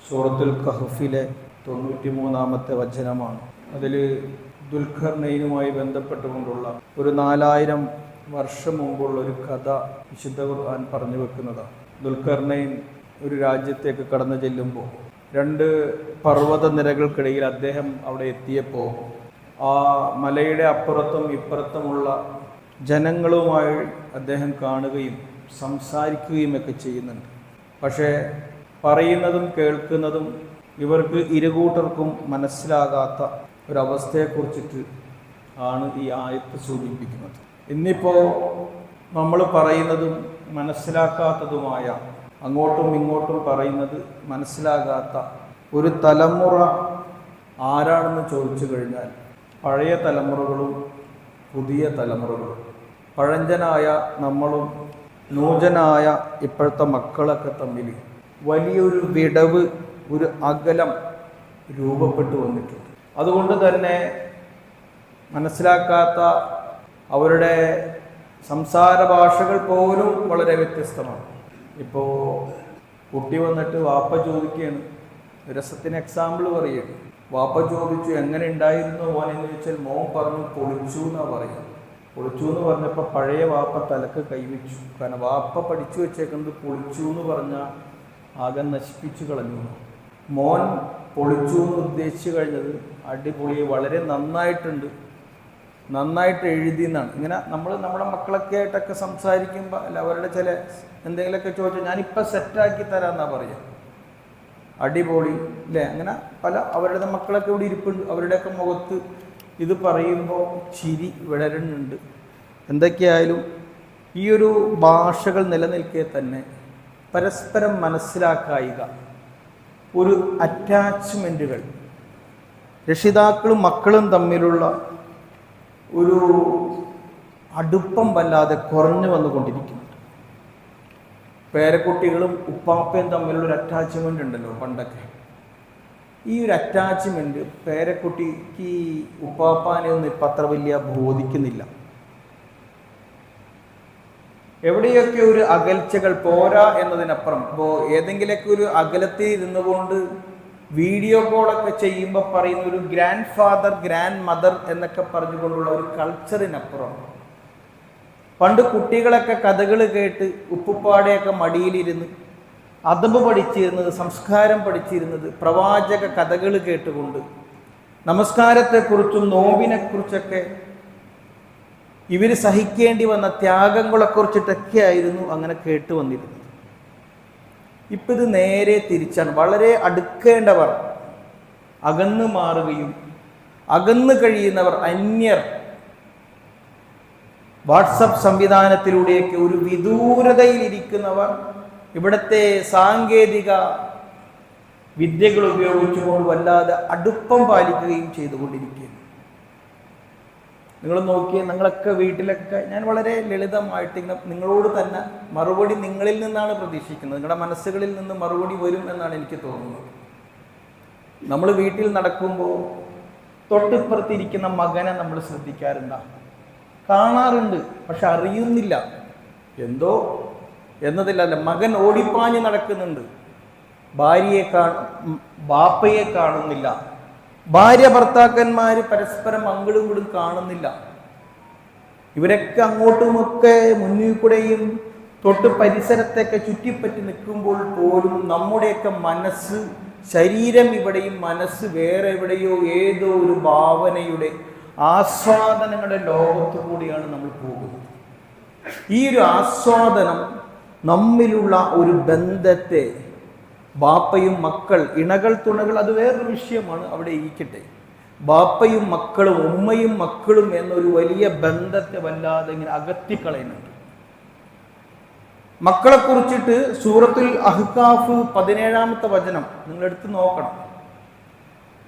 സൂറത്തുൽ കഹ്ഫിലെ 93-ാമത്തെ വചനമാണ്. അതിൽ ദുൽഖർനൈനുമായി ബന്ധപ്പെട്ടുകൊണ്ടുള്ള ഒരു 4000 വർഷം മുമ്പുള്ള ഒരു കഥ വിശുദ്ധ ഖുർആൻ പറഞ്ഞു വെക്കുന്നതാണ്. ദുൽഖർനൈൻ ഒരു രാജ്യത്തേക്ക് കടന്നു ചെല്ലുമ്പോൾ 2 പർവ്വത നിരകൾക്കിടയിൽ അദ്ദേഹം അവിടെ എത്തിയപ്പോൾ ആ മലയുടെ അപ്പുറത്തും ഇപ്പുറത്തുമുള്ള ജനങ്ങളുമായി അദ്ദേഹം കാണുകയും സംസാരിക്കുകയുമൊക്കെ ചെയ്യുന്നുണ്ട്. പക്ഷേ പറയുന്നതും കേൾക്കുന്നതും ഇവർക്ക് ഇരുകൂട്ടർക്കും മനസ്സിലാകാത്ത ഒരവസ്ഥയെക്കുറിച്ചിട്ട് ആണ് ഈ ആയത്ത് സൂചിപ്പിക്കുന്നത്. ഇന്നിപ്പോൾ നമ്മൾ പറയുന്നതും മനസ്സിലാക്കാത്തതുമായ, അങ്ങോട്ടും ഇങ്ങോട്ടും പറയുന്നത് മനസ്സിലാകാത്ത ഒരു തലമുറ ആരാണെന്ന് ചോദിച്ചു കഴിഞ്ഞാൽ പഴയ തലമുറകളും പുതിയ തലമുറകളും, പഴഞ്ചനായ നമ്മളും നൂതനായ ഇപ്പോഴത്തെ മക്കളൊക്കെ തമ്മിൽ വലിയൊരു വിടവ്, ഒരു അകലം രൂപപ്പെട്ടു വന്നിട്ടുണ്ട്. അതുകൊണ്ട് തന്നെ മനസ്സിലാക്കാത്ത അവരുടെ സംസാര ഭാഷകൾ പോലും വളരെ വ്യത്യസ്തമാണ്. ഇപ്പോൾ കുട്ടി വന്നിട്ട് വാപ്പ ചോദിക്കുകയാണ്, രസത്തിന് എക്സാമ്പിൾ പറയുകയാണ്. വാപ്പ ചോദിച്ചു എങ്ങനെ ഉണ്ടായിരുന്നു മോനെന്ന് ചോദിച്ചാൽ മോൻ പറഞ്ഞു പൊളിച്ചു എന്നാണ് പറയുക. പൊളിച്ചു എന്ന് പറഞ്ഞപ്പോൾ പഴയ വാപ്പ തലക്ക് കൈവച്ചു. കാരണം വാപ്പ പഠിച്ചു വെച്ചേക്കുന്നത് പൊളിച്ചു എന്ന് പറഞ്ഞാൽ ആകെ നശിപ്പിച്ചു കളഞ്ഞു. മോൻ പൊളിച്ചു എന്ന് ഉദ്ദേശിച്ചു കഴിഞ്ഞത് അടിപൊളി, വളരെ നന്നായിട്ടുണ്ട്, നന്നായിട്ട് എഴുതി എന്നാണ്. ഇങ്ങനെ നമ്മുടെ മക്കളൊക്കെ ആയിട്ടൊക്കെ സംസാരിക്കുമ്പോൾ അല്ല അവരുടെ ചില എന്തെങ്കിലുമൊക്കെ ചോദിച്ചാൽ ഞാനിപ്പോൾ സെറ്റാക്കി തരാമെന്നാണ് പറയുക. അടിപൊളി അല്ലേ, അങ്ങനെ പല അവരുടെ മക്കളൊക്കെ ഇവിടെ ഇരിപ്പുണ്ട്. അവരുടെയൊക്കെ മുഖത്ത് ഇത് പറയുമ്പോൾ ചിരി വിടരുന്നുണ്ട്. എന്തൊക്കെയായാലും ഈ ഒരു ഭാഷകൾ നിലനിൽക്കെ തന്നെ പരസ്പരം മനസ്സിലാക്കായിക, ഒരു അറ്റാച്ച്മെൻറ്റുകൾ, രക്ഷിതാക്കളും മക്കളും തമ്മിലുള്ള ഒരു അടുപ്പം വല്ലാതെ കുറഞ്ഞു വന്നുകൊണ്ടിരിക്കുന്നുണ്ട്. പേരക്കുട്ടികളും ഉപ്പാപ്പയും തമ്മിലുള്ളൊരു അറ്റാച്ച്മെൻ്റ് ഉണ്ടല്ലോ പണ്ടൊക്കെ. ഈ ഒരു അറ്റാച്ച്മെൻറ്റ് പേരക്കുട്ടിക്ക് ഉപ്പാപ്പാനെ ഒന്നും ഇപ്പം അത്ര വലിയ ബോധിക്കുന്നില്ല. എവിടെയൊക്കെ ഒരു അകൽച്ചകൾ പോരാ എന്നതിനപ്പുറം ഇപ്പോൾ ഏതെങ്കിലുമൊക്കെ ഒരു അകലത്തിൽ ഇരുന്നുകൊണ്ട് വീഡിയോ കോളൊക്കെ ചെയ്യുമ്പോൾ പറയുന്ന ഒരു ഗ്രാൻഡ് ഫാദർ ഗ്രാൻഡ് മദർ എന്നൊക്കെ പറഞ്ഞുകൊണ്ടുള്ള ഒരു കൾച്ചറിനപ്പുറം പണ്ട് കുട്ടികളൊക്കെ കഥകൾ കേട്ട് ഉപ്പുപ്പാടെയൊക്കെ മടിയിലിരുന്ന് അദബ് പഠിച്ചിരുന്നത്, സംസ്കാരം പഠിച്ചിരുന്നത് പ്രവാചക കഥകൾ കേട്ടുകൊണ്ട്, നമസ്കാരത്തെക്കുറിച്ചും നോമ്പിനെക്കുറിച്ചൊക്കെ ഇവർ സഹിക്കേണ്ടി വന്ന ത്യാഗങ്ങളെക്കുറിച്ചിട്ടൊക്കെ ആയിരുന്നു അങ്ങനെ കേട്ടു വന്നിരുന്നത്. ഇപ്പം ഇത് നേരെ തിരിച്ചാണ്. വളരെ അടുക്കേണ്ടവർ അകന്നു മാറുകയും അകന്നു കഴിയുന്നവർ അന്യർ വാട്സപ്പ് സംവിധാനത്തിലൂടെയൊക്കെ ഒരു വിദൂരതയിലിരിക്കുന്നവർ ഇവിടുത്തെ സാങ്കേതിക വിദ്യകൾ ഉപയോഗിച്ചുകൊണ്ട് വല്ലാതെ അടുപ്പം പാലിക്കുകയും ചെയ്തുകൊണ്ടിരിക്കുകയാണ്. നിങ്ങൾ നോക്കിയേ, നിങ്ങളൊക്കെ വീട്ടിലൊക്കെ ഞാൻ വളരെ ലളിതമായിട്ട് ഇങ്ങനെ നിങ്ങളോട് തന്നെ മറുപടി നിങ്ങളിൽ നിന്നാണ് പ്രതീക്ഷിക്കുന്നത്. നിങ്ങളുടെ മനസ്സുകളിൽ നിന്ന് മറുപടി വരും എന്നാണ് എനിക്ക് തോന്നുന്നത്. നമ്മൾ വീട്ടിൽ നടക്കുമ്പോൾ തൊട്ടിപ്പുറത്തിരിക്കുന്ന മകനെ നമ്മൾ ശ്രദ്ധിക്കാറുണ്ട്, കാണാറുണ്ട്, പക്ഷെ അറിയുന്നില്ല എന്തോ എന്നതിലല്ല. മകൻ ഓടിപ്പാഞ്ഞ് നടക്കുന്നുണ്ട്, ബാപ്പയെ കാണുന്നില്ല. ഭാര്യ ഭർത്താക്കന്മാർ പരസ്പരം അങ്ങോട്ടും ഇങ്ങോട്ടും കാണുന്നില്ല. ഇവരൊക്കെ അങ്ങോട്ടുമൊക്കെ മുന്നിൽ കൂടെയും തൊട്ട് പരിസരത്തൊക്കെ ചുറ്റിപ്പറ്റി നിൽക്കുമ്പോൾ പോലും നമ്മുടെയൊക്കെ മനസ്സ്, ശരീരം ഇവിടെയും മനസ്സ് വേറെ എവിടെയോ ഏതോ ഒരു ഭാവനയുടെ ആസ്വാദനങ്ങളുടെ ലോകത്തു കൂടിയാണ് നമ്മൾ പോകുന്നത്. ഈ ഒരു ആസ്വാദനം നമ്മിലുള്ള ഒരു ബന്ധത്തെ, ബാപ്പയും മക്കൾ, ഇണകൾ തുണകൾ, അത് വേറൊരു വിഷയമാണ്, അവിടെ ഇരിക്കട്ടെ. ബാപ്പയും മക്കളും ഉമ്മയും മക്കളും എന്നൊരു വലിയ ബന്ധത്തെ വല്ലാതെ ഇങ്ങനെ അകറ്റിക്കളയുന്നുണ്ട്. മക്കളെ കുറിച്ചിട്ട് സൂറത്തുൽ അഹ്കാഫ് 17-ാമത്തെ വചനം നിങ്ങളെടുത്ത് നോക്കണം.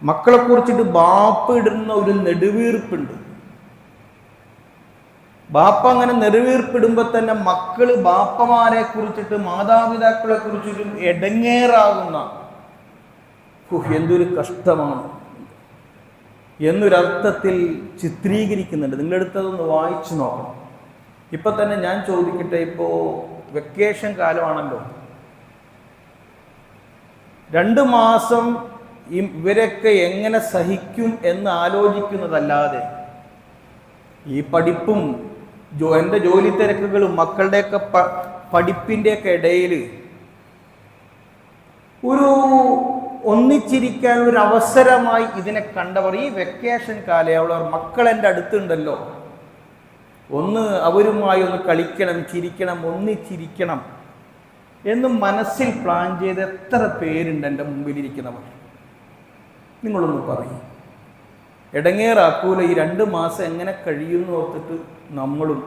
മക്കളെ കുറിച്ചിട്ട് ബാപ്പ ഇടുന്ന ഒരു നെടുവീർപ്പുണ്ട്. ബാപ്പ അങ്ങനെ നെടുവീർപ്പിടുമ്പോൾ തന്നെ മക്കള് ബാപ്പമാരെ കുറിച്ചിട്ട്, മാതാപിതാക്കളെ കുറിച്ചിട്ടും എടങ്ങേറാകുന്ന, എന്തൊരു കഷ്ടമാണ് എന്നൊരർത്ഥത്തിൽ ചിത്രീകരിക്കുന്നുണ്ട്. നിങ്ങളെടുത്തതൊന്ന് വായിച്ചു നോക്കണം. ഇപ്പം തന്നെ ഞാൻ ചോദിക്കട്ടെ, ഇപ്പോൾ വെക്കേഷൻ കാലമാണല്ലോ, 2 മാസം ഇവരൊക്കെ എങ്ങനെ സഹിക്കും എന്ന് ആലോചിക്കുന്നതല്ലാതെ ഈ പഠിപ്പും എൻ്റെ ജോലി തിരക്കുകളും മക്കളുടെയൊക്കെ പഠിപ്പിൻ്റെയൊക്കെ ഇടയിൽ ഒന്നിച്ചിരിക്കാനൊരു അവസരമായി ഇതിനെ കണ്ടവർ ഈ വെക്കേഷൻ കാലയളവർ മക്കൾ എൻ്റെ അടുത്തുണ്ടല്ലോ, അവരുമായി ഒന്ന് കളിക്കണം, ചിരിക്കണം, ഒന്നിച്ചിരിക്കണം എന്ന് മനസ്സിൽ പ്ലാൻ ചെയ്ത് എത്ര പേരുണ്ട് എൻ്റെ മുമ്പിലിരിക്കുന്നവർ? നിങ്ങളൊന്ന് പറയും. ഇടങ്ങേറാക്കൂല ഈ 2 മാസം എങ്ങനെ കഴിയുമെന്ന് ഓർത്തിട്ട് നമ്മളും.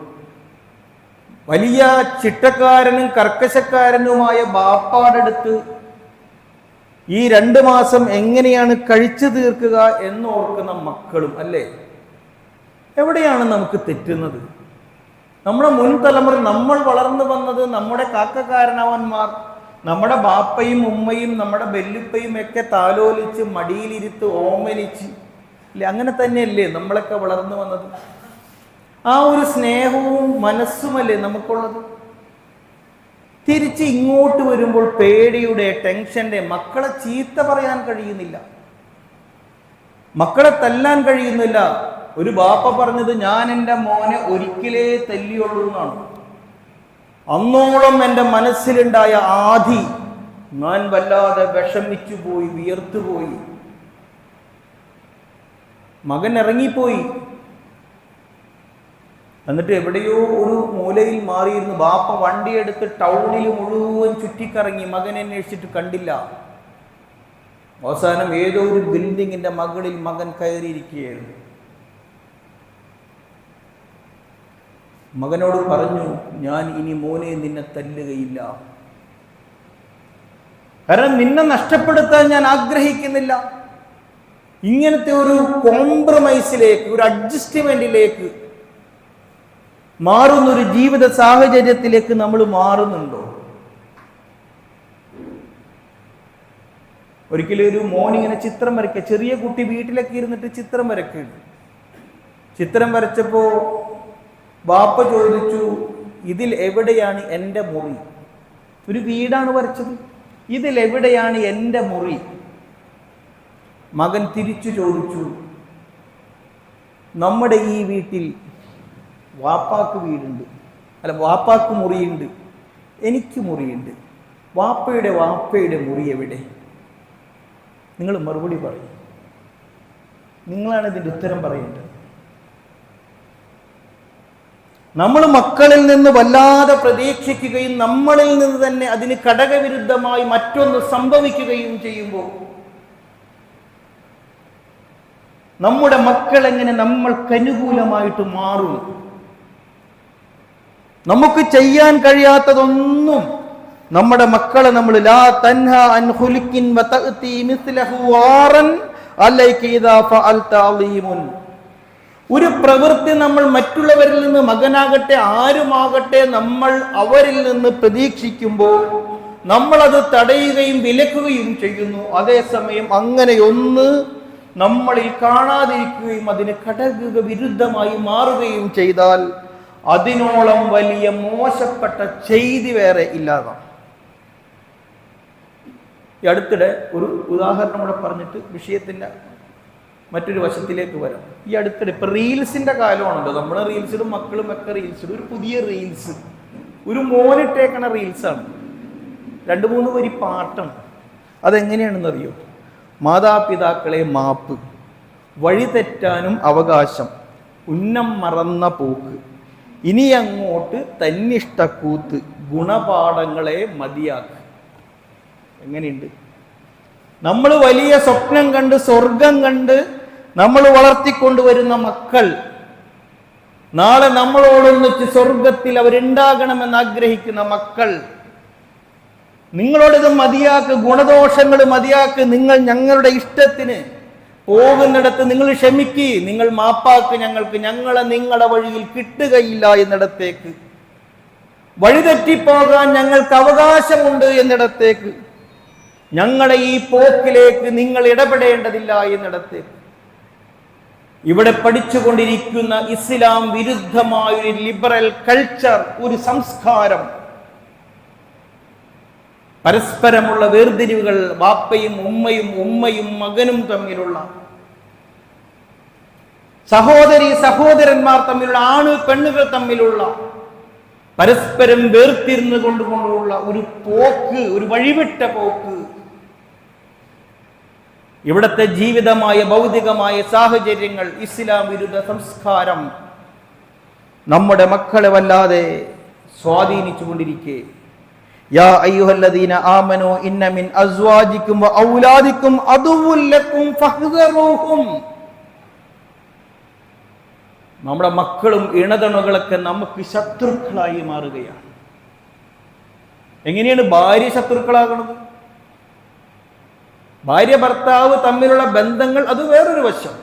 വലിയ ചിട്ടക്കാരനും കർക്കശക്കാരനുമായ ബാപ്പാടടുത്ത് ഈ 2 മാസം എങ്ങനെയാണ് കഴിച്ചു തീർക്കുക എന്നോർക്കുന്ന മക്കളും അല്ലേ? എവിടെയാണ് നമുക്ക് തെറ്റുന്നത്? നമ്മുടെ മുൻ തലമുറ, നമ്മൾ വളർന്നു വന്നത്, നമ്മുടെ കാക്കക്കാരനവന്മാർ, നമ്മുടെ ബാപ്പയും ഉമ്മയും നമ്മുടെ ബെല്ലുപ്പയും ഒക്കെ താലോലിച്ച് മടിയിലിരുത്ത് ഓമനിച്ച് അല്ലേ? അങ്ങനെ തന്നെയല്ലേ നമ്മളൊക്കെ വളർന്നു വന്നത്? ആ ഒരു സ്നേഹവും മനസ്സുമല്ലേ നമുക്കുള്ളത്? തിരിച്ച് ഇങ്ങോട്ട് വരുമ്പോൾ പേടിയുടെ, ടെൻഷന്റെ, മക്കളെ ചീത്ത പറയാൻ കഴിയുന്നില്ല, മക്കളെ തല്ലാൻ കഴിയുന്നില്ല. ഒരു ബാപ്പ പറഞ്ഞത്, ഞാൻ എൻ്റെ മോനെ ഒരിക്കലേ തല്ലിയുള്ളൂ എന്നാണ്. അന്നോളം എൻ്റെ മനസ്സിലുണ്ടായ ആധി, ഞാൻ വല്ലാതെ വിഷമിച്ചു പോയി, വിയർത്തുപോയി. മകൻ ഇറങ്ങിപ്പോയി. എന്നിട്ട് എവിടെയോ ഒരു മൂലയിൽ മാറിയിരുന്നു. ബാപ്പ വണ്ടിയെടുത്ത് ടൗണിൽ മുഴുവൻ ചുറ്റിക്കറങ്ങി, മകനെ അന്വേഷിച്ചിട്ട് കണ്ടില്ല. അവസാനം ഏതോ ഒരു ബിൽഡിങ്ങിന്റെ മുകളിൽ മകൻ കയറിയിരിക്കുകയായിരുന്നു. മകനോട് പറഞ്ഞു, ഞാൻ ഇനി മോനെ നിന്നെ തല്ലുകയില്ല, കാരണം നിന്നെ നഷ്ടപ്പെടുത്താൻ ഞാൻ ആഗ്രഹിക്കുന്നില്ല. ഇങ്ങനത്തെ ഒരു കോംപ്രമൈസിലേക്ക്, ഒരു അഡ്ജസ്റ്റ്മെന്റിലേക്ക് മാറുന്നൊരു ജീവിത സാഹചര്യത്തിലേക്ക് നമ്മൾ മാറുന്നുണ്ടോ? ഒരിക്കലും ഒരു മോനിങ്ങനെ ചിത്രം വരയ്ക്കുക, ചെറിയ കുട്ടി വീട്ടിലൊക്കെ ഇരുന്നിട്ട് ചിത്രം വരയ്ക്കുക. ചിത്രം വരച്ചപ്പോ ബാപ്പ ചോദിച്ചു, ഇതിൽ എവിടെയാണ് എൻ്റെ മുറി? ഒരു വീടാണ് വരച്ചത്, ഇതിൽ എവിടെയാണ് എൻ്റെ മുറി? മകൻ തിരിച്ചു ചോദിച്ചു, നമ്മുടെ ഈ വീട്ടിൽ വാപ്പാക്ക് വീടുണ്ട്, അല്ല വാപ്പാക്ക് മുറിയുണ്ട്, എനിക്ക് മുറിയുണ്ട്, വാപ്പയുടെ മുറി എവിടെ? നിങ്ങൾ മറുപടി പറയും. നിങ്ങളാണ് ഇതിൻ്റെ ഉത്തരം പറയേണ്ടത്. നമ്മൾ മക്കളിൽ നിന്ന് വല്ലാതെ പ്രതീക്ഷിക്കുകയും നമ്മളിൽ നിന്ന് തന്നെ അതിന് ഘടകവിരുദ്ധമായി മറ്റൊന്ന് സംഭവിക്കുകയും ചെയ്യുമ്പോൾ നമ്മുടെ മക്കൾ എങ്ങനെ നമ്മൾക്ക് അനുകൂലമായിട്ട് മാറും? നമുക്ക് ചെയ്യാൻ കഴിയാത്തതൊന്നും നമ്മുടെ മക്കളെ നമ്മൾ ലാ തൻഹ അൻ ഖുൽഖിൻ വതഅതി മിസ്ലഹു വാറൻ അലൈക ഇദാ ഫഅൽത അളീമുൻ. ഒരു പ്രവൃത്തി നമ്മൾ മറ്റുള്ളവരിൽ നിന്ന്, മകനാകട്ടെ ആരുമാകട്ടെ, നമ്മൾ അവരിൽ നിന്ന് പ്രതീക്ഷിക്കുമ്പോൾ നമ്മളത് തടയുകയും വിലക്കുകയും ചെയ്യുന്നു. അതേസമയം അങ്ങനെയൊന്ന് നമ്മളിൽ കാണാതിരിക്കുകയും അതിന് ഘടക വിരുദ്ധമായി മാറുകയും ചെയ്താൽ അതിനോളം വലിയ മോശപ്പെട്ട ചെയ്തി വേറെ ഇല്ലാതാം. ഈ അടുത്തിടെ ഒരു ഉദാഹരണം കൂടെ പറഞ്ഞിട്ട് വിഷയത്തിൻ്റെ മറ്റൊരു വശത്തിലേക്ക് വരാം. ഈ അടുത്തിടെ ഇപ്പം റീൽസിൻ്റെ കാലമാണല്ലോ, നമ്മൾ റീൽസിലും മക്കളും ഒക്കെ റീൽസിലും. ഒരു പുതിയ റീൽസ്, ഒരു മോനിട്ടേക്കണ റീൽസാണ്, 2-3 വരി പാട്ടാണ്. അതെങ്ങനെയാണെന്നറിയോ? മാതാപിതാക്കളെ മാപ്പ്, വഴി തെറ്റാനും അവകാശം, ഉന്നം മറന്ന പോക്ക്, ഇനി അങ്ങോട്ട് തന്നിഷ്ടക്കൂത്ത്, ഗുണപാഠങ്ങളെ മതിയാക്ക്. എങ്ങനെയുണ്ട്? നമ്മൾ വലിയ സ്വപ്നം കണ്ട്, സ്വർഗം കണ്ട് നമ്മൾ വളർത്തിക്കൊണ്ടുവരുന്ന മക്കൾ നാളെ നമ്മളോടൊന്നിച്ച് സ്വർഗത്തിൽ അവരുണ്ടാകണമെന്ന് ആഗ്രഹിക്കുന്ന മക്കൾ, നിങ്ങളോടിത് മതിയാക്ക്, ഗുണദോഷങ്ങൾ മതിയാക്ക്, നിങ്ങൾ ഞങ്ങളുടെ ഇഷ്ടത്തിന് പോകുന്നിടത്ത് നിങ്ങൾ ക്ഷമിക്ക്, നിങ്ങൾ മാപ്പാക്ക്, ഞങ്ങളെ നിങ്ങളുടെ വഴിയിൽ കിട്ടുകയില്ല എന്നിടത്തേക്ക്, വഴിതെറ്റിപ്പോകാൻ ഞങ്ങൾക്ക് അവകാശമുണ്ട് എന്നിടത്തേക്ക്, ഞങ്ങളെ ഈ പോക്കിലേക്ക് നിങ്ങൾ ഇടപെടേണ്ടതില്ല എന്നിടത്തേക്ക്. ഇവിടെ പഠിച്ചുകൊണ്ടിരിക്കുന്ന ഇസ്ലാം വിരുദ്ധമായൊരു ലിബറൽ കൾച്ചർ, ഒരു സംസ്കാരം, പരസ്പരമുള്ള വേർതിരിവുകൾ, വാപ്പയും ഉമ്മയും ഉമ്മയും മകനും തമ്മിലുള്ള, സഹോദരി സഹോദരന്മാർ തമ്മിലുള്ള, ആണ് പെണ്ണുകൾ തമ്മിലുള്ള പരസ്പരം വേർതിരിഞ്ഞു കൊണ്ടുകൊണ്ടുള്ള ഒരു പോക്ക്, ഒരു വഴിവിട്ട പോക്ക്, ഇവിടത്തെ ജീവിതമായ ഭൗതികമായ സാഹചര്യങ്ങൾ, ഇസ്ലാം വിരുദ്ധ സംസ്കാരം നമ്മുടെ മക്കളെ വല്ലാതെ സ്വാധീനിച്ചു കൊണ്ടിരിക്കെ, യാ അയ്യുഹല്ലദീന ആമനൂ ഇന്ന മിൻ അസ്വാജിക്കും വ ഔലാദിക്കും അദുവ്വുൻ ലക്കും ഫഹ്ദറൂഹും. നമ്മുടെ മക്കളും ഇണതണുകളൊക്കെ നമുക്ക് ശത്രുക്കളായി മാറുകയാണ്. എങ്ങനെയാണ് ഭാര്യ ശത്രുക്കളാകുന്നത്? ഭാര്യ ഭർത്താവ് തമ്മിലുള്ള ബന്ധങ്ങൾ അത് വേറൊരു വശം.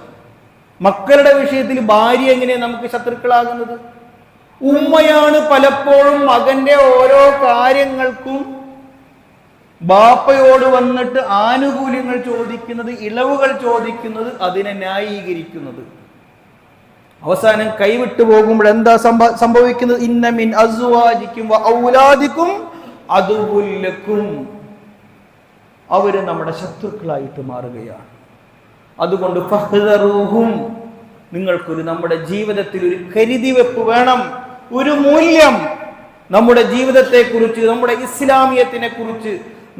മക്കളുടെ വിഷയത്തിൽ ഭാര്യ എങ്ങനെയാണ് നമുക്ക് ശത്രുക്കളാകുന്നത്? ഉമ്മയാണ് പലപ്പോഴും മകന്റെ ഓരോ കാര്യങ്ങൾക്കും ബാപ്പയോട് വന്നിട്ട് ആനുകൂല്യങ്ങൾ ചോദിക്കുന്നത്, ഇളവുകൾ ചോദിക്കുന്നത്, അതിനെ ന്യായീകരിക്കുന്നത്. അവസാനം കൈവിട്ടു പോകുമ്പോൾ എന്താ സംഭവിക്കുന്നത്? ഇന്ന മിൻ അസ്വാജിക്കും വ ഔലാദിക്കും അദുവ്വുൻ ലക്കും. അവര് നമ്മുടെ ശത്രുക്കളായിട്ട് മാറുകയാണ്. അതുകൊണ്ട് ഫഹ്ദറൂഹും, നിങ്ങൾക്കൊരു നമ്മുടെ ജീവിതത്തിൽ ഒരു കരുതിവെപ്പ് വേണം, ഒരു മൂല്യം. നമ്മുടെ ജീവിതത്തെക്കുറിച്ച്, നമ്മുടെ ഇസ്ലാമിയത്തിനെ കുറിച്ച്,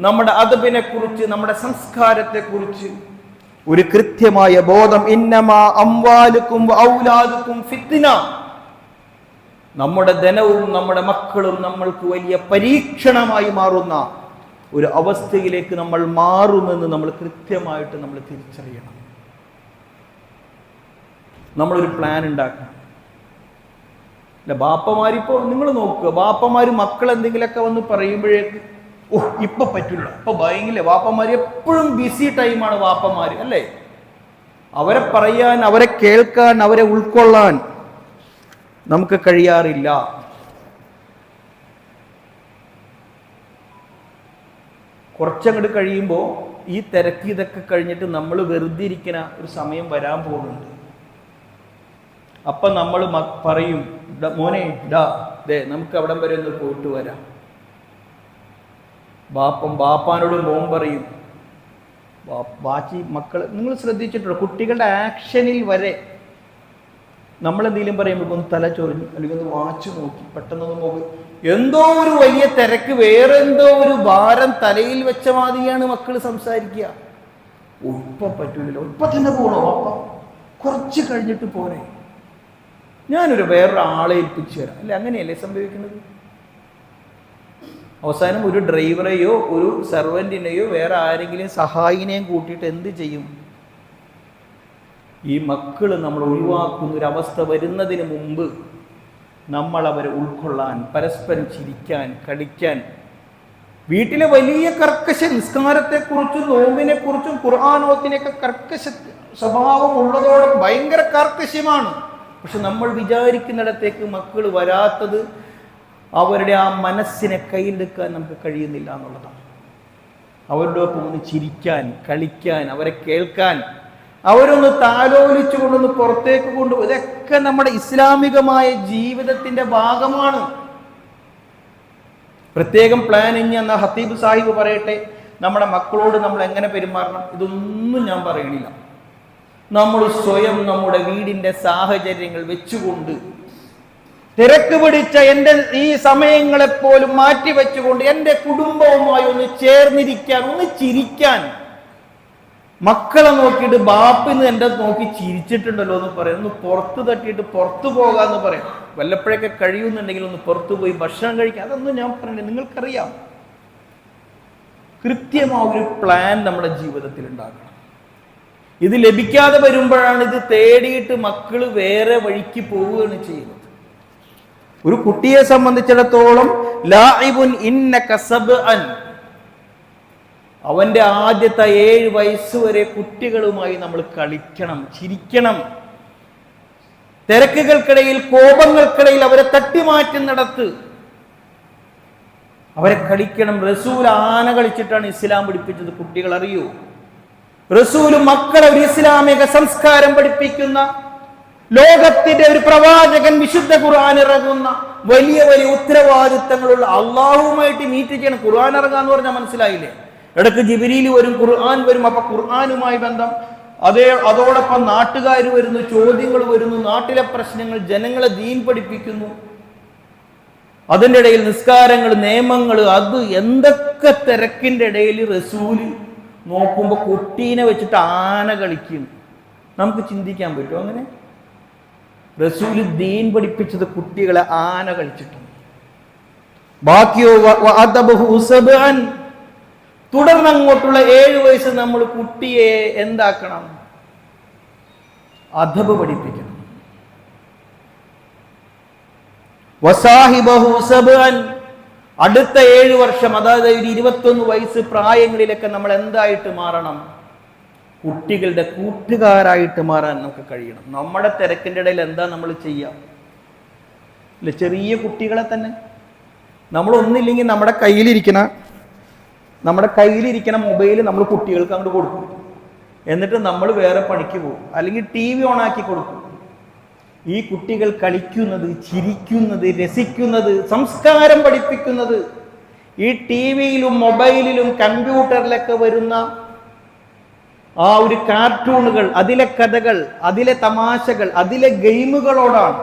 നമ്മുടെ അദബിനെ കുറിച്ച്, നമ്മുടെ സംസ്കാരത്തെ കുറിച്ച് ഒരു കൃത്യമായ ബോധം. ഇന്നമാ അംവാലുക്കും ഔലാദുക്കും ഫിത്ന. നമ്മുടെ ധനവും നമ്മുടെ മക്കളും നമ്മൾക്ക് വലിയ പരീക്ഷണമായി മാറുന്ന ഒരു അവസ്ഥയിലേക്ക് നമ്മൾ മാറുമെന്ന് നമ്മൾ കൃത്യമായിട്ട് നമ്മൾ തിരിച്ചറിയണം. നമ്മളൊരു പ്ലാൻ ഉണ്ടാക്കണം. അല്ല, ബാപ്പമാരിപ്പോ നിങ്ങൾ നോക്കുക, ബാപ്പമാര് മക്കൾ എന്തെങ്കിലുമൊക്കെ വന്ന് പറയുമ്പോഴേക്ക് ഇപ്പൊ പറ്റില്ല, ഇപ്പൊ ഭയങ്കര വാപ്പമാര് എപ്പോഴും ബിസി ടൈമാണ് വാപ്പമാര്, അല്ലേ? അവരെ പറയാൻ, അവരെ കേൾക്കാൻ, അവരെ ഉൾക്കൊള്ളാൻ നമുക്ക് കഴിയാറില്ല. കുറച്ചങ്ങോട്ട് കഴിയുമ്പോൾ ഈ തിരക്ക് ഇതൊക്കെ കഴിഞ്ഞിട്ട് നമ്മൾ വെറുതെ ഇരിക്കുന്ന ഒരു സമയം വരാൻ പോകുന്നുണ്ട്. അപ്പൊ നമ്മൾ പറയും, മോനെ ദേ നമുക്ക് അവിടം വരെ ഒന്ന് പോയിട്ട് വരാം. ബാപ്പാനോട് മോൻ പറയും, വാച്ചി മക്കൾ. നിങ്ങൾ ശ്രദ്ധിച്ചിട്ടുണ്ടോ, കുട്ടികളുടെ ആക്ഷനിൽ വരെ നമ്മളെന്തെങ്കിലും പറയുമ്പോൾ ഒന്ന് തല ചൊറിഞ്ഞു, അല്ലെങ്കിൽ ഒന്ന് വാച്ച് നോക്കി, പെട്ടെന്നൊന്ന് നോക്കി, എന്തോ ഒരു വലിയ തിരക്ക്, വേറെ എന്തോ ഒരു ഭാരം തലയിൽ വെച്ച മാതിരിയാണ് മക്കൾ സംസാരിക്കുക. ഇപ്പൊ പറ്റൂലല്ലോ, ഇപ്പൊ തന്നെ പോകണോ അപ്പ, കുറച്ച് കഴിഞ്ഞിട്ട് പോരെ, ഞാനൊരു വേറൊരാളെ ഏൽപ്പിച്ചു തരാം, അല്ലെ? അങ്ങനെയല്ലേ സംഭവിക്കുന്നത്? അവസാനം ഒരു ഡ്രൈവറെയോ ഒരു സെർവൻറ്റിനെയോ വേറെ ആരെങ്കിലും സഹായിനെയും കൂട്ടിയിട്ട് എന്ത് ചെയ്യും? ഈ മക്കൾ നമ്മൾ ഒഴിവാക്കുന്ന ഒരു അവസ്ഥ വരുന്നതിന് മുമ്പ് നമ്മൾ അവരെ ഉൾക്കൊള്ളാൻ, പരസ്പരം ചിരിക്കാൻ, കളിക്കാൻ, വീട്ടിലെ വലിയ കർക്കശ നിസ്കാരത്തെക്കുറിച്ചും നോമ്പിനെക്കുറിച്ചും ഖുർആനോത്തിനെയൊക്കെ കർക്കശ സ്വഭാവം ഉള്ളതോടെ ഭയങ്കര കർക്കശമാണ്. പക്ഷെ നമ്മൾ വിചാരിക്കുന്നിടത്തേക്ക് മക്കൾ വരാത്തത് അവരുടെ ആ മനസ്സിനെ കയ്യിലെടുക്കാൻ നമുക്ക് കഴിയുന്നില്ല എന്നുള്ളതാണ്. അവരുടെ ഒപ്പം ഒന്ന് ചിരിക്കാൻ, കളിക്കാൻ, അവരെ കേൾക്കാൻ, അവരൊന്ന് താലോലിച്ചു കൊണ്ടൊന്ന് പുറത്തേക്ക് കൊണ്ടുപോകും. ഇതൊക്കെ നമ്മുടെ ഇസ്ലാമികമായ ജീവിതത്തിന്റെ ഭാഗമാണ്. പ്രത്യേകം പ്ലാനിങ് എന്ന ഹത്തീബ് സാഹിബ് പറയട്ടെ, നമ്മുടെ മക്കളോട് നമ്മൾ എങ്ങനെ പെരുമാറണം, ഇതൊന്നും ഞാൻ പറയണില്ല. നമ്മൾ സ്വയം നമ്മുടെ വീടിന്റെ സാഹചര്യങ്ങൾ വെച്ചുകൊണ്ട്, തിരക്ക് പിടിച്ച എൻ്റെ ഈ സമയങ്ങളെപ്പോലും മാറ്റിവെച്ചുകൊണ്ട് എൻ്റെ കുടുംബവുമായി ഒന്ന് ചേർന്നിരിക്കാൻ, ഒന്ന് ചിരിക്കാൻ, മക്കളെ നോക്കിയിട്ട് ബാപ്പിന്ന് എൻ്റെ നോക്കി ചിരിച്ചിട്ടുണ്ടല്ലോ എന്ന് പറയാം, ഒന്ന് പുറത്ത് തട്ടിയിട്ട് പുറത്തു പോകാന്ന് പറയാം. വല്ലപ്പോഴൊക്കെ കഴിയുന്നുണ്ടെങ്കിൽ ഒന്ന് പുറത്തു പോയി ഭക്ഷണം കഴിക്കാം. അതൊന്നും ഞാൻ പറയണ്ടേ, നിങ്ങൾക്കറിയാം. കൃത്യമായ ഒരു പ്ലാൻ നമ്മുടെ ജീവിതത്തിൽ ഉണ്ടാക്കണം. ഇത് ലഭിക്കാതെ വരുമ്പോഴാണ് ഇത് തേടിയിട്ട് മക്കൾ വേറെ വഴിക്ക് പോവുകയാണ് ചെയ്യുന്നത്. ഒരു കുട്ടിയെ സംബന്ധിച്ചിടത്തോളം ലാഇബുൻ ഇന്നക സബ്അൻ, അവന്റെ ആദ്യത്തെ 7 വയസ്സ് വരെ കുട്ടികളുമായി നമ്മൾ കളിക്കണം, ചിരിക്കണം. തിരക്കുകൾക്കിടയിൽ, കോപങ്ങൾക്കിടയിൽ അവരെ തട്ടിമാറ്റുന്നിടത്ത് അവരെ കളിക്കണം. റസൂൽ ആന കളിച്ചിട്ടാണ് ഇസ്ലാം പഠിപ്പിച്ചത്. കുട്ടികൾ അറിയൂ, റസൂൽ മക്കളെ ഒരു ഇസ്ലാമിക സംസ്കാരം പഠിപ്പിക്കുന്ന, ലോകത്തിന്റെ ഒരു പ്രവാചകൻ വിശുദ്ധ ഖുർആൻ ഇറങ്ങുന്ന വലിയ വലിയ ഉത്തരവാദിത്തങ്ങളുള്ള അള്ളാഹുവുമായിട്ട് മീറ്റ് ചെയ്യണം. ഖുർആൻ ഇറങ്ങാന്ന് പറഞ്ഞാൽ മനസ്സിലായില്ലേ? ഇടയ്ക്ക് ജിബ്രീൽ വരും, ഖുർആൻ വരും. അപ്പൊ ഖുർആനുമായി ബന്ധം, അതോടൊപ്പം നാട്ടുകാർ വരുന്നു, ചോദ്യങ്ങൾ വരുന്നു, നാട്ടിലെ പ്രശ്നങ്ങൾ, ജനങ്ങളെ ദീൻ പഠിപ്പിക്കുന്നു. അതിൻ്റെ ഇടയിൽ നിസ്കാരങ്ങൾ, നിയമങ്ങൾ, അത് എന്തൊക്കെ തിരക്കിൻ്റെ ഇടയിൽ റസൂല് നോക്കുമ്പോൾ കുട്ടീനെ വെച്ചിട്ട് ആന കളിക്കും. നമുക്ക് ചിന്തിക്കാൻ പറ്റുമോ അങ്ങനെ? റസൂല് ദീൻ പഠിപ്പിച്ചത് കുട്ടികളെ ആന കളിച്ചിട്ടുണ്ട്. ബാക്കിയോ തുടർന്ന് അങ്ങോട്ടുള്ള 7 വയസ്സ് നമ്മൾ കുട്ടിയെ എന്താക്കണം? അദബ് പഠിപ്പിക്കണം. അടുത്ത 7 വർഷം, അതായത് 21 വയസ്സ് പ്രായങ്ങളിലൊക്കെ നമ്മൾ എന്തായിട്ട് മാറണം? കുട്ടികളുടെ കൂട്ടുകാരായിട്ട് മാറാൻ നമുക്ക് കഴിയണം. നമ്മുടെ തിരക്കിൻ്റെ ഇടയിൽ എന്താ നമ്മൾ ചെയ്യാം? ഇല്ല, ചെറിയ കുട്ടികളെ തന്നെ നമ്മളൊന്നില്ലെങ്കിൽ നമ്മുടെ കയ്യിലിരിക്കണ മൊബൈൽ നമ്മൾ കുട്ടികൾക്ക് അങ്ങോട്ട് കൊടുക്കും. എന്നിട്ട് നമ്മൾ വേറെ പണിക്ക് പോകും, അല്ലെങ്കിൽ TV ഓണാക്കി കൊടുക്കും. ഈ കുട്ടികൾ കളിക്കുന്നത്, ചിരിക്കുന്നത്, രസിക്കുന്നത്, സംസ്കാരം പഠിപ്പിക്കുന്നത് ഈ TV-യിലും മൊബൈലിലും കമ്പ്യൂട്ടറിലൊക്കെ വരുന്ന ആ ഒരു കാർട്ടൂണുകൾ, അതിലെ കഥകൾ, അതിലെ തമാശകൾ, അതിലെ ഗെയിമുകളോടാണ്.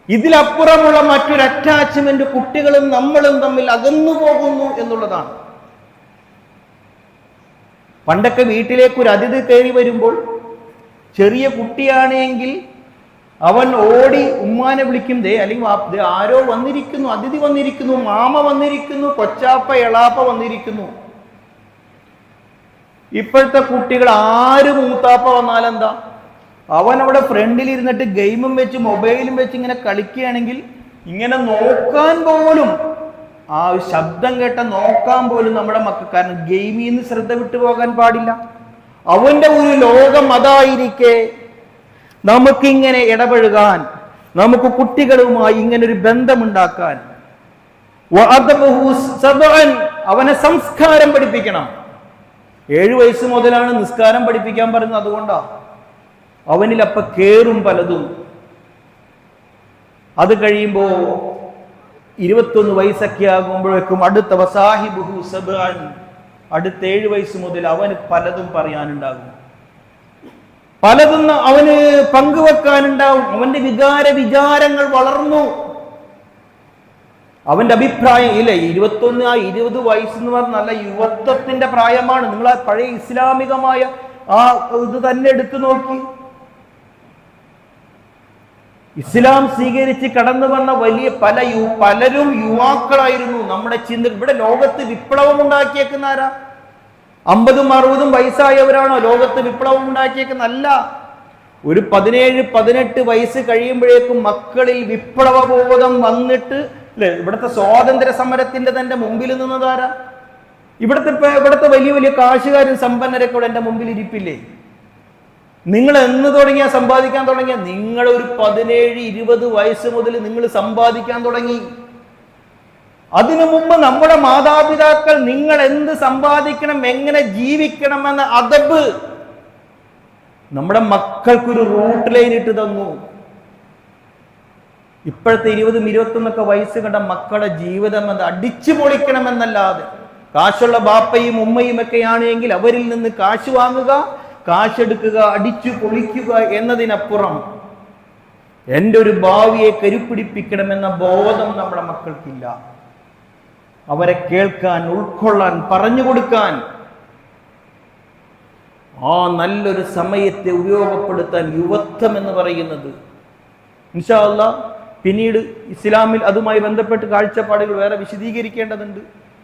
ഇതിലപ്പുറമുള്ള മറ്റൊരു അറ്റാച്ച്മെന്റ് കുട്ടികളും നമ്മളും തമ്മിൽ അകന്നു പോകുന്നു എന്നുള്ളതാണ്. പണ്ടൊക്കെ വീട്ടിലേക്ക് ഒരു അതിഥി കയറി വരുമ്പോൾ ചെറിയ കുട്ടിയാണെങ്കിൽ അവൻ ഓടി ഉമ്മാനെ വിളിക്കും, അല്ലെങ്കിൽ ആരോ വന്നിരിക്കുന്നു, അതിഥി വന്നിരിക്കുന്നു, മാമ വന്നിരിക്കുന്നു, കൊച്ചാപ്പ എളാപ്പ വന്നിരിക്കുന്നു. ഇപ്പോഴത്തെ കുട്ടികൾ ആര് മൂത്താപ്പ വന്നാലെന്താ, അവൻ അവിടെ ഫ്രണ്ടിൽ ഇരുന്നിട്ട് ഗെയിമും വെച്ച് മൊബൈലും വെച്ച് ഇങ്ങനെ കളിക്കുകയാണെങ്കിൽ ഇങ്ങനെ നോക്കാൻ പോലും, ആ ശബ്ദം കേട്ട നോക്കാൻ പോലും നമ്മുടെ മക്കൾ, കാരണം ഗെയിമിൽ നിന്ന് ശ്രദ്ധ വിട്ടുപോകാൻ പാടില്ല. അവന്റെ ഒരു ലോകം അതായിരിക്കെ നമുക്കിങ്ങനെ ഇടപഴകാൻ, നമുക്ക് കുട്ടികളുമായി ഇങ്ങനെ ഒരു ബന്ധമുണ്ടാക്കാൻ അവനെ സംസ്കാരം പഠിപ്പിക്കണം. 7 വയസ്സ് മുതലാണ് നിസ്കാരം പഠിപ്പിക്കാൻ പറയുന്നത്. അതുകൊണ്ടാ അവനിൽ അപ്പ കേറും പലതും. അത് കഴിയുമ്പോ 21 വയസ്സൊക്കെ ആകുമ്പോഴേക്കും അടുത്ത വസാഹിബുഹു സബ്അൻ, അടുത്ത 7 വയസ്സ് മുതൽ അവന് പലതും പറയാനുണ്ടാകും, പലതും അവന് പങ്കുവെക്കാനുണ്ടാവും. അവന്റെ വിചാരങ്ങൾ വളർന്നു. അവന്റെ അഭിപ്രായം ഇല്ല. 20 വയസ്സെന്ന് പറഞ്ഞാൽ നല്ല യുവത്വത്തിന്റെ പ്രായമാണ്. നിങ്ങൾ ആ പഴയ ഇസ്ലാമികമായ ആ ഇത് തന്നെ എടുത്തു നോക്കി. ഇസ്ലാം സ്വീകരിച്ച് കടന്നു വന്ന പലരും യുവാക്കളായിരുന്നു. നമ്മുടെ ചിന്ത ഇവിടെ ലോകത്ത് വിപ്ലവം ഉണ്ടാക്കിയേക്കുന്ന ആരാ? 50 60 വയസ്സായവരാണോ ലോകത്ത് വിപ്ലവം ഉണ്ടാക്കിയേക്കുന്ന? അല്ല. ഒരു 17-18 വയസ്സ് കഴിയുമ്പോഴേക്കും മക്കളിൽ വിപ്ലവബോധം വന്നിട്ട്, അല്ലെ, ഇവിടുത്തെ സ്വാതന്ത്ര്യ സമരത്തിന്റെ തന്നെ മുമ്പിൽ നിന്നതാരാ? ഇവിടുത്തെ വലിയ വലിയ കാശുകാരും സമ്പന്നരൊക്കെ ഇവിടെ എന്റെ മുമ്പിൽ ഇരിപ്പില്ലേ? നിങ്ങൾ എന്ന് തുടങ്ങിയാ സമ്പാദിക്കാൻ തുടങ്ങിയ? നിങ്ങൾ ഒരു 17-20 വയസ്സ് മുതൽ നിങ്ങൾ സമ്പാദിക്കാൻ തുടങ്ങി. അതിനു മുമ്പ് നമ്മുടെ മാതാപിതാക്കൾ നിങ്ങൾ എന്ത് സമ്പാദിക്കണം, എങ്ങനെ ജീവിക്കണമെന്ന അദബ് നമ്മുടെ മക്കൾക്കൊരു റൂട്ട് ലൈൻ ഇട്ട് തന്നു. ഇപ്പോഴത്തെ 20-21 വയസ്സ് കണ്ട മക്കളുടെ ജീവിതം എന്ന് അടിച്ചു പൊളിക്കണമെന്നല്ലാതെ, കാശുള്ള ബാപ്പയും ഉമ്മയും ഒക്കെയാണെങ്കിൽ അവരിൽ നിന്ന് കാശ് വാങ്ങുക, കാശെടുക്കുക, അടിച്ചു പൊളിക്കുക എന്നതിനപ്പുറം എൻ്റെ ഒരു ഭാവിയെ കരുപ്പിടിപ്പിക്കണമെന്ന ബോധം നമ്മുടെ മക്കൾക്കില്ല. അവരെ കേൾക്കാൻ, ഉൾക്കൊള്ളാൻ, പറഞ്ഞു കൊടുക്കാൻ, ആ നല്ലൊരു സമയത്തെ ഉപയോഗപ്പെടുത്താൻ യുവത്വം എന്ന് പറയുന്നത് ഇൻഷാ അല്ലാഹ് പിന്നീട് ഇസ്ലാമിൽ അതുമായി ബന്ധപ്പെട്ട് കാഴ്ചപ്പാടുകൾ വേറെ വിശദീകരിക്കേണ്ടതുണ്ട്.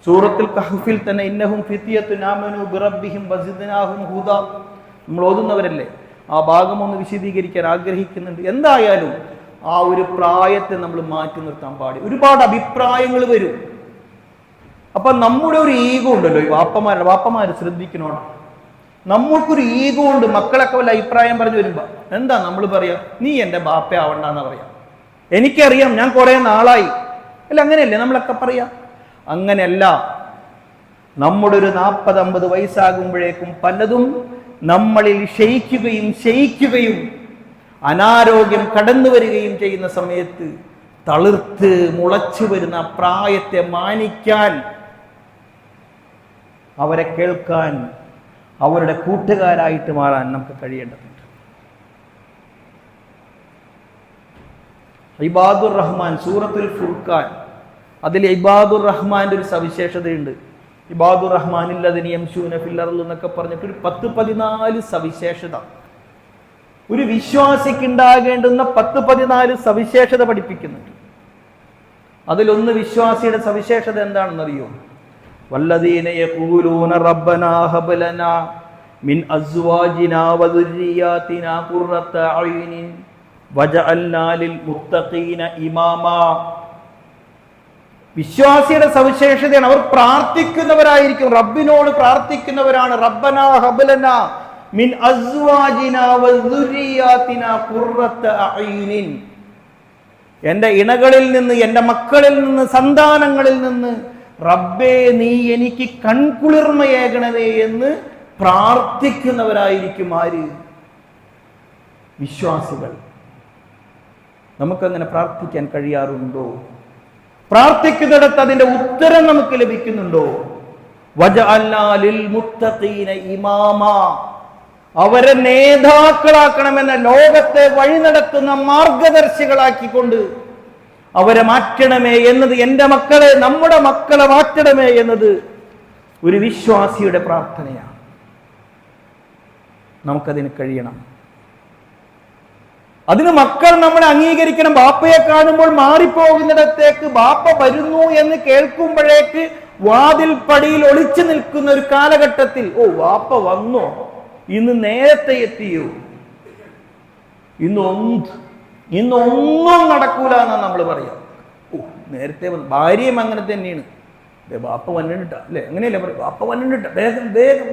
സൂറത്തുൽ കഹ്ഫിൽ തന്നെ ഇന്നഹും ഫിത്യത്തുൻ ആമനു ബിറബ്ബിഹിം വസിദ്നാഹും ഹുദാ നമ്മൾ ഓതുന്നവരല്ലേ, ആ ഭാഗം ഒന്ന് വിശദീകരിക്കാൻ ആഗ്രഹിക്കുന്നുണ്ട്. എന്തായാലും ആ ഒരു പ്രായത്തെ നമ്മൾ മാറ്റി നിർത്താൻ പാടില്ല. ഒരുപാട് അഭിപ്രായങ്ങൾ വരും. അപ്പൊ നമ്മുടെ ഒരു ഈഗോ ഉണ്ടല്ലോ, ഈ വാപ്പമാര് ശ്രദ്ധിക്കണോണം. നമ്മൾക്കൊരു ഈഗോ ഉണ്ട്. മക്കളൊക്കെ വല്ല അഭിപ്രായം പറഞ്ഞു വരുമ്പോ എന്താ നമ്മൾ പറയാ? നീ എൻ്റെ ബാപ്പ ആവണ്ടെന്ന് പറയാം. എനിക്കറിയാം, ഞാൻ കുറെ നാളായി. അല്ല, അങ്ങനെയല്ലേ നമ്മളൊക്കെ പറയാ? അങ്ങനെയല്ല. നമ്മുടെ ഒരു 40-50 വയസ്സാകുമ്പോഴേക്കും പലതും നമ്മളിൽ ക്ഷയിക്കുകയും അനാരോഗ്യം കടന്നു വരികയും ചെയ്യുന്ന സമയത്ത് തളിർത്ത് മുളച്ചു വരുന്ന പ്രായത്തെ മാനിക്കാൻ, അവരെ കേൾക്കാൻ, അവരുടെ കൂട്ടുകാരായിട്ട് മാറാൻ നമുക്ക് കഴിയേണ്ടതുണ്ട്. ഇബാദുർ റഹ്മാൻ സൂറത്തുൽ ഫുർഖാൻ, അതിൽ ഇബാദുർ റഹ്മാന്റെ ഒരു സവിശേഷതയുണ്ട്. ഇബാദുർ റഹ്മാനില്ലദിനി യംശൂന ഫിൽ അർള് എന്നൊക്കെ പറഞ്ഞിട്ട് ഒരു 10-14 സവിശേഷത, ഒരു വിശ്വാസിക്ക് ഉണ്ടാകേണ്ടുന്ന 10-14 സവിശേഷത പഠിപ്പിക്കുന്നുണ്ട്. അതിലൊന്ന് വിശ്വാസിയുടെ സവിശേഷത എന്താണെന്നറിയോ? വല്ലദീന യഖൂലൂന റബ്ബനാ ഹബ് ലനാ മിൻ അസ്വാജിനാ വദുർരിയാതിനാ ഖുർറത അയ്യുനിൻ വജഅൽനാ ലിൽ മുത്തഖീന ഇമാമാ. വിശ്വാസിയുടെ സവിശേഷതയാണ് അവർ പ്രാർത്ഥിക്കുന്നവരായിരിക്കും, റബ്ബിനോട് പ്രാർത്ഥിക്കുന്നവരാണ്. റബ്ബനാ ഹബ് ലനാ മിൻ അസ്വാജിനാ വദുർരിയാതിനാ ഖുർറത അയ്യുനിൻ, എൻ്റെ ഇണകളിൽ നിന്ന്, എൻ്റെ മക്കളിൽ നിന്ന്, സന്താനങ്ങളിൽ നിന്ന് റബ്ബേ നീ എനിക്ക് കൺകുളിർമയേകണമേ എന്ന് പ്രാർത്ഥിക്കുന്നവരായിരിക്കും ആര്? വിശ്വാസികൾ. നമുക്കങ്ങനെ പ്രാർത്ഥിക്കാൻ കഴിയാറുണ്ടോ? പ്രാർത്ഥിക്കുന്നിടത്ത് അതിന്റെ ഉത്തരം നമുക്ക് ലഭിക്കുന്നുണ്ടോ? വജഅൽനാ ലിൽ മുത്തഖീന ഇമാമാ, അവരെ നേതാക്കളാക്കണമെന്ന, ലോകത്തെ വഴി നടത്തുന്ന മാർഗദർശികളാക്കിക്കൊണ്ട് അവരെ മാറ്റണമേ എന്നത്, എൻ്റെ മക്കളെ, നമ്മുടെ മക്കളെ മാറ്റണമേ എന്നത് ഒരു വിശ്വാസിയുടെ പ്രാർത്ഥനയാണ്. നമുക്കതിന് കഴിയണം. അതിന് മക്കൾ നമ്മളെ അംഗീകരിക്കണം. ബാപ്പയെ കാണുമ്പോൾ മാറിപ്പോകുന്നിടത്തേക്ക് ബാപ്പ വരുന്നു എന്ന് കേൾക്കുമ്പോഴേക്ക് വാതിൽ പടിയിൽ ഒളിച്ചു നിൽക്കുന്ന ഒരു കാലഘട്ടത്തിൽ, ഓ വാപ്പ വന്നോ, ഇന്ന് നേരത്തെ എത്തിയോ, ഇന്നൊന്നും നടക്കൂല എന്നാ നമ്മൾ പറയാം. ഓ നേരത്തെ വന്നു. ഭാര്യയും അങ്ങനെ തന്നെയാണ്. ബാപ്പ വന്നിട്ട അല്ലെ, അങ്ങനെയല്ലേ പറയും, ബാപ്പ വന്നിട്ട, വേഗം വേഗം.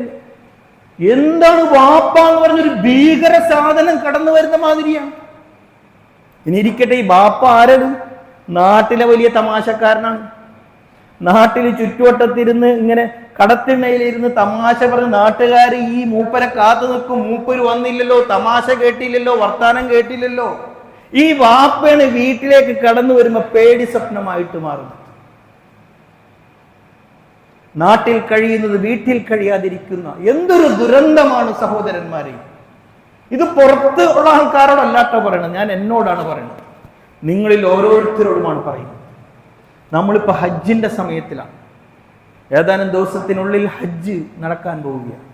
എന്താണ് വാപ്പ എന്ന് പറഞ്ഞൊരു ഭീകര സാധനം കടന്നു വരുന്ന മാതിരിയാണ്. ഇനി ഇരിക്കട്ടെ, ഈ ബാപ്പ ആരാണ്? നാട്ടിലെ വലിയ തമാശക്കാരനാണ്. നാട്ടിൽ ചുറ്റുവട്ടത്തിരുന്ന് ഇങ്ങനെ കടത്തിണ്ണയിലിരുന്ന് തമാശ പറഞ്ഞ് നാട്ടുകാർ ഈ മൂപ്പരെ കാത്തു നിൽക്കും. മൂപ്പര് വന്നില്ലല്ലോ, തമാശ കേട്ടില്ലല്ലോ, വർത്താനം കേട്ടില്ലല്ലോ. ഈ വാപ്പയാണ് വീട്ടിലേക്ക് കടന്നു വരുമ്പോ പേടി സ്വപ്നമായിട്ട് മാറുന്നത്. നാട്ടിൽ കഴിയുന്നത് വീട്ടിൽ കഴിയാതിരിക്കുന്ന എന്തൊരു ദുരന്തമാണ് സഹോദരന്മാരെ. ഇത് പുറത്ത് ഉള്ള ആൾക്കാരോടല്ലാട്ടോ പറയണം, ഞാൻ എന്നോടാണ് പറയുന്നത്. നിങ്ങളിൽ ഓരോരുത്തരോടുമാണ് പറയുന്നത്. നമ്മളിപ്പോ ഹജ്ജിന്റെ സമയത്തിലാണ്. ഏതാനും ദിവസത്തിനുള്ളിൽ ഹജ്ജ് നടക്കാൻ പോവുകയാണ്.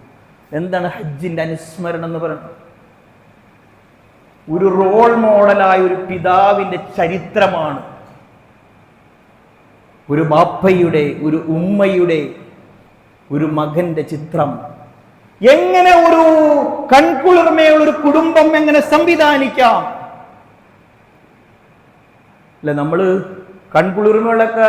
എന്താണ് ഹജ്ജിന്റെ അനുസ്മരണം എന്ന് പറയുന്നത്? ഒരു റോൾ മോഡലായ ഒരു പിതാവിന്റെ ചരിത്രമാണ്. ഒരു ബാപ്പയുടെ, ഒരു ഉമ്മയുടെ, ഒരു മകന്റെ ചിത്രം. എങ്ങനെ ഒരു കൺകുളിർമയുള്ള ഒരു കുടുംബം എങ്ങനെ സംവിധാനിക്കാം? അല്ലെ, നമ്മള് കൺകുളിർമകളൊക്കെ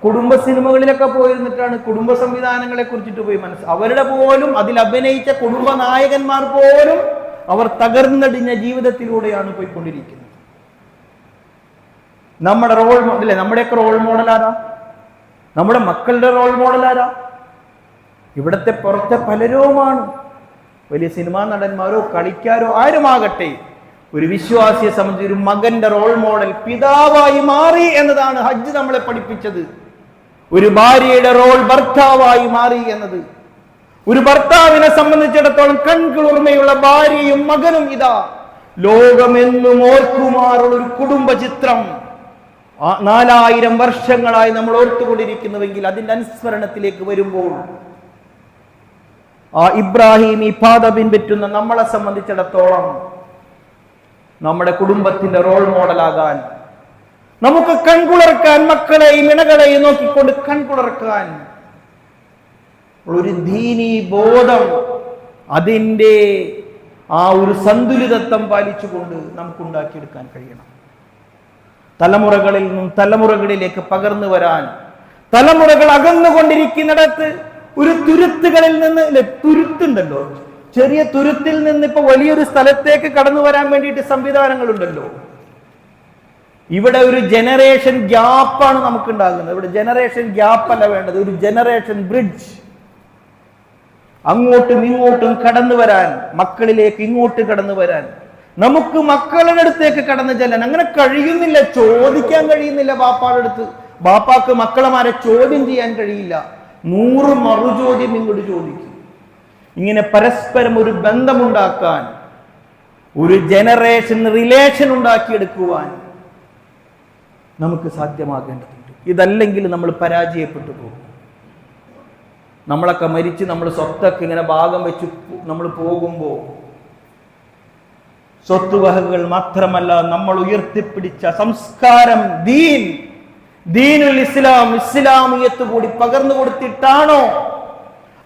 കുടുംബ സിനിമകളിലൊക്കെ പോയിരുന്നിട്ടാണ് കുടുംബ സംവിധാനങ്ങളെ കുറിച്ചിട്ട് പോയി അവരുടെ പോലും അതിൽ അഭിനയിച്ച കുടുംബ നായകന്മാർ പോലും അവർ തകർന്നടിഞ്ഞ ജീവിതത്തിലൂടെയാണ് പോയിക്കൊണ്ടിരിക്കുന്നത്. നമ്മുടെ റോൾ മോഡൽ, നമ്മുടെയൊക്കെ റോൾ മോഡൽ ആരാ? നമ്മുടെ മക്കളുടെ റോൾ മോഡൽ ആരാ? ഇവിടത്തെ പുറത്തെ പലരുമാണ്. വലിയ സിനിമാ നടന്മാരോ കളിക്കാരോ ആരുമാകട്ടെ, ഒരു വിശ്വാസിയെ സംബന്ധിച്ച് ഒരു മകന്റെ റോൾ മോഡൽ പിതാവായി മാറി എന്നതാണ് ഹജ്ജ് നമ്മളെ പഠിപ്പിച്ചത്. ഒരു ഭാര്യയുടെ റോൾ ഭർത്താവായി മാറി എന്നത്. ഒരു ഭർത്താവിനെ സംബന്ധിച്ചിടത്തോളം കൺകുളിർമയുള്ള ഭാര്യയും മകനും ഇതാ ലോകമെന്നും ഓർക്കുമാറുള്ള ഒരു കുടുംബ ചിത്രം 4000 വർഷങ്ങളായി നമ്മൾ ഓർത്തുകൊണ്ടിരിക്കുന്നുവെങ്കിൽ അതിന്റെ അനുസ്മരണത്തിലേക്ക് വരുമ്പോൾ ആ ഇബ്രാഹിം ഈ പാത പിൻപറ്റുന്ന നമ്മളെ സംബന്ധിച്ചിടത്തോളം നമ്മുടെ കുടുംബത്തിന്റെ റോൾ മോഡലാകാൻ, നമുക്ക് കൺകുളർക്കാൻ, മക്കളെയും ഇണകളെയും നോക്കിക്കൊണ്ട് കൺകുളർക്കാൻ ഒരു ദീനീ ബോധം, അതിൻ്റെ ആ ഒരു സന്തുലിതത്വം പാലിച്ചുകൊണ്ട് നമുക്കുണ്ടാക്കിയെടുക്കാൻ കഴിയണം. തലമുറകളിൽ നിന്നും തലമുറകളിലേക്ക് പകർന്നു വരാൻ, തലമുറകൾ അകന്നുകൊണ്ടിരിക്കുന്നിടത്ത് ഒരു തുരുത്തുകളിൽ നിന്ന്, തുരുത്തുണ്ടല്ലോ, ചെറിയ തുരുത്തിൽ നിന്ന് ഇപ്പൊ വലിയൊരു സ്ഥലത്തേക്ക് കടന്നു വരാൻ വേണ്ടിയിട്ട് സംവിധാനങ്ങളുണ്ടല്ലോ. ഇവിടെ ഒരു ജനറേഷൻ ഗ്യാപ്പാണ് നമുക്കുണ്ടാകുന്നത്. ഇവിടെ ജനറേഷൻ ഗ്യാപ്പ് അല്ല വേണ്ടത്, ഒരു ജനറേഷൻ ബ്രിഡ്ജ്. അങ്ങോട്ടും ഇങ്ങോട്ടും കടന്നു വരാൻ, മക്കളിലേക്ക് ഇങ്ങോട്ട് കടന്നു വരാൻ, നമുക്ക് മക്കളുടെ അടുത്തേക്ക് കടന്നു ചെല്ലാൻ അങ്ങനെ കഴിയുന്നില്ല, ചോദിക്കാൻ കഴിയുന്നില്ല ബാപ്പാടെ അടുത്ത്. ബാപ്പാക്ക് മക്കളമാരെ ചോദ്യം ചെയ്യാൻ കഴിയില്ല. 100 മറുചോദ്യം ഇങ്ങോട്ട് ചോദിക്കും. ഇങ്ങനെ പരസ്പരം ഒരു ബന്ധമുണ്ടാക്കാൻ, ഒരു ജനറേഷൻ റിലേഷൻ ഉണ്ടാക്കിയെടുക്കുവാൻ നമുക്ക് സാധ്യമാകേണ്ടതുണ്ട്. ഇതല്ലെങ്കിൽ നമ്മൾ പരാജയപ്പെട്ടു പോകും. നമ്മളൊക്കെ മരിച്ച് നമ്മൾ സ്വത്തൊക്കെ ഇങ്ങനെ ഭാഗം വെച്ച് നമ്മൾ പോകുമ്പോൾ സ്വത്തുവകകൾ മാത്രമല്ല, നമ്മൾ ഉയർത്തിപ്പിടിച്ച സംസ്കാരം, ദീനുൽ ഇസ്ലാം, ഇസ്ലാമിയത്ത് കൂടി പകർന്നു കൊടുത്തിട്ടാണോ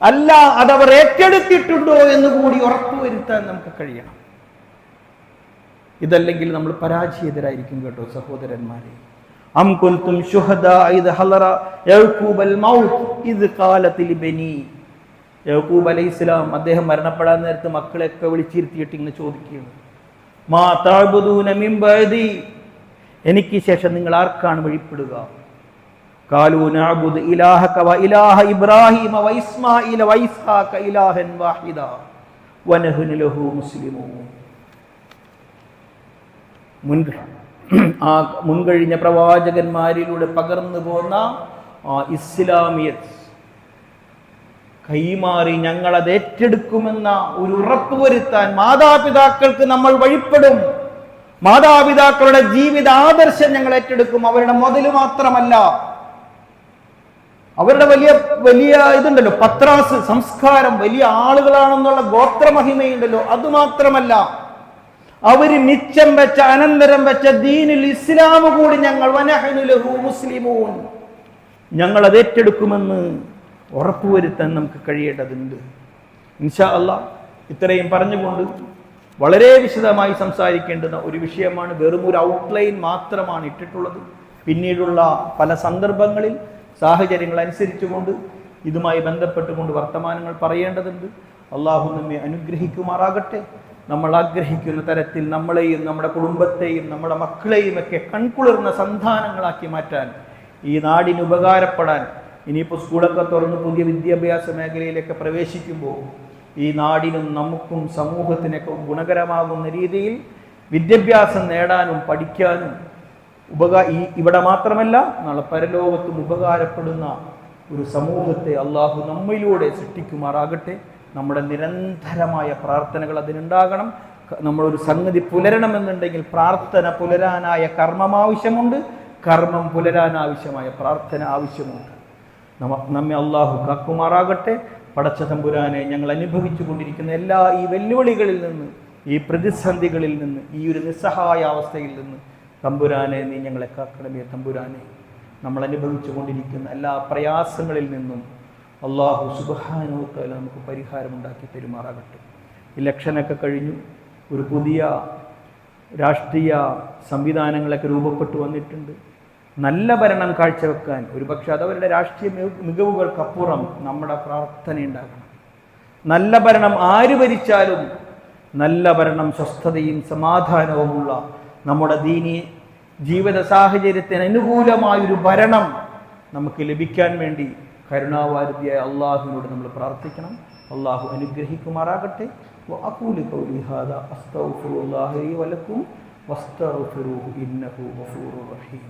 അല്ല അതവർ ഏറ്റെടുത്തിട്ടുണ്ടോ എന്ന് കൂടി ഉറപ്പുവരുത്താൻ നമുക്ക് കഴിയണം. ഇതല്ലെങ്കിൽ നമ്മൾ പരാജയതരായിരിക്കും കേട്ടോ സഹോദരന്മാരെ. അം കുൻതും ശുഹദാ ഇദ് ഹളറ യഅഖൂബൽ മൗത്ത് ഇദ് ഖാലത് ലിബനി. യഅഖൂബ് അലൈഹിസ്സലാം അദ്ദേഹം മരണപ്പെടാൻ നേരത്ത് മക്കളെയൊക്കെ വിളിച്ചിരുത്തിയിട്ട് ഇങ്ങനെ ചോദിക്കുകയാണ്, മാ തഅബുദൂന മിൻ ബഅദി, എനിക്ക് ശേഷം നിങ്ങൾ ആർക്കാണ് വഴിപ്പെടുക? ഖാലൂ നഅബുദു ഇലാഹക വ ഇലാഹ ഇബ്രാഹീമ വ ഇസ്മാഈല വ ഇസ്ഹാഖ ഇലാഹൻ വാഹിദ വ നഹ്നു ലഹു മുസ്ലിമൂൻ. മുൻകഴിഞ്ഞ പ്രവാചകന്മാരിലൂടെ പകർന്നു പോന്ന ഇസ്ലാമിയത്ത് കൈമാറി ഞങ്ങളത് ഏറ്റെടുക്കുമെന്ന ഒരു ഉറപ്പ് വരുത്താൻ മാതാപിതാക്കൾക്ക് നമ്മൾ വഴിപ്പെടും. മാതാപിതാക്കളുടെ ജീവിത ആദർശം ഞങ്ങൾ ഏറ്റെടുക്കും. അവരുടെ മുതല് മാത്രമല്ല, അവരുടെ വലിയ വലിയ ഇതുണ്ടല്ലോ, പത്രാസ് സംസ്കാരം, വലിയ ആളുകളാണെന്നുള്ള ഗോത്രമഹിമയുണ്ടല്ലോ, അതുമാത്രമല്ല അവര് മിച്ചം വെച്ച അനന്തരം വെച്ച ദീനുൽ ഇസ്ലാം കൂടി ഞങ്ങൾ വനഹ്നു ലഹു മുസ്ലിമൂൻ, ഞങ്ങൾ അത് ഏറ്റെടുക്കുമെന്ന് ഉറപ്പുവരുത്താൻ നമുക്ക് കഴിയേണ്ടതുണ്ട്. ഇൻഷാ അല്ലാഹ് ഇത്രയും പറഞ്ഞുകൊണ്ട് വളരെ വിശദമായി സംസാരിക്കേണ്ടുന്ന ഒരു വിഷയമാണ്. വെറും ഒരു ഔട്ട്ലൈൻ മാത്രമാണ് ഇട്ടിട്ടുള്ളത്. പിന്നീടുള്ള പല സന്ദർഭങ്ങളിൽ സാഹചര്യങ്ങൾ അനുസരിച്ചുകൊണ്ട് ഇതുമായി ബന്ധപ്പെട്ടുകൊണ്ട് വർത്തമാനങ്ങൾ പറയേണ്ടതുണ്ട്. അള്ളാഹു നമ്മെ അനുഗ്രഹിക്കുമാറാകട്ടെ. നമ്മൾ ആഗ്രഹിക്കുന്ന തരത്തിൽ നമ്മളെയും നമ്മുടെ കുടുംബത്തെയും നമ്മുടെ മക്കളെയും ഒക്കെ കൺകുളിർന്ന സന്താനങ്ങളാക്കി മാറ്റാൻ, ഈ നാടിന് ഉപകാരപ്പെടാൻ, ഇനിയിപ്പോൾ സ്കൂളൊക്കെ തുറന്ന് പുതിയ വിദ്യാഭ്യാസ മേഖലയിലൊക്കെ പ്രവേശിക്കുമ്പോൾ ഈ നാടിനും നമുക്കും സമൂഹത്തിനൊക്കെ ഗുണകരമാകുന്ന രീതിയിൽ വിദ്യാഭ്യാസം നേടാനും പഠിക്കാനും ഇവിടെ മാത്രമല്ല നാളെ പരലോകത്തും ഉപകാരപ്പെടുന്ന ഒരു സമൂഹത്തെ അള്ളാഹു നമ്മിലൂടെ സൃഷ്ടിക്കുമാറാകട്ടെ. നമ്മുടെ നിരന്തരമായ പ്രാർത്ഥനകൾ അതിനുണ്ടാകണം. നമ്മളൊരു സംഗതി പുലരണമെന്നുണ്ടെങ്കിൽ പ്രാർത്ഥന പുലരാനായ കർമ്മം ആവശ്യമുണ്ട്, കർമ്മം പുലരാൻ ആവശ്യമായ പ്രാർത്ഥന ആവശ്യമുണ്ട്. നമ്മെ അള്ളാഹു കാക്കുമാറാകട്ടെ. പടച്ച തമ്പുരാനെ, ഞങ്ങൾ അനുഭവിച്ചു കൊണ്ടിരിക്കുന്ന എല്ലാ ഈ വെല്ലുവിളികളിൽ നിന്ന്, ഈ പ്രതിസന്ധികളിൽ നിന്ന്, ഈ ഒരു നിസ്സഹായ അവസ്ഥയിൽ നിന്ന് തമ്പുരാനെ നീ ഞങ്ങളെ കാക്കണമേ. തമ്പുരാനെ, നമ്മൾ അനുഭവിച്ചു കൊണ്ടിരിക്കുന്ന എല്ലാ പ്രയാസങ്ങളിൽ നിന്നും അള്ളാഹു സുബ്ഹാനഹു വ തആല നമുക്ക് പരിഹാരമുണ്ടാക്കി പെരുമാറാകട്ടെ. ഇലക്ഷനൊക്കെ കഴിഞ്ഞു, ഒരു പുതിയ രാഷ്ട്രീയ സംവിധാനങ്ങളൊക്കെ രൂപപ്പെട്ടു വന്നിട്ടുണ്ട്. നല്ല ഭരണം കാഴ്ചവെക്കാൻ ഒരുപക്ഷെ അതവരുടെ രാഷ്ട്രീയ മികവുകൾക്കപ്പുറം നമ്മുടെ പ്രാർത്ഥനയുണ്ടാകണം. നല്ല ഭരണം ആര് ഭരിച്ചാലും നല്ല ഭരണം സ്വസ്ഥതയും സമാധാനവുമുള്ള നമ്മുടെ ദീനി ജീവിത സാഹചര്യത്തിന് അനുകൂലമായൊരു ഭരണം നമുക്ക് ലഭിക്കാൻ വേണ്ടി കരുണാവാരിധിയായ അള്ളാഹുവിനോട് നമ്മൾ പ്രാർത്ഥിക്കണം. അള്ളാഹു അനുഗ്രഹിക്കുമാറാകട്ടെ. വഅഖൂലു ഖൗലി ഹാദാ അസ്തഗ്ഫിറുല്ലാഹ ലി വലക്കും വസ്തഗ്ഫിറൂഹു ഇന്നഹു ഗഫൂറുർ റഹീം.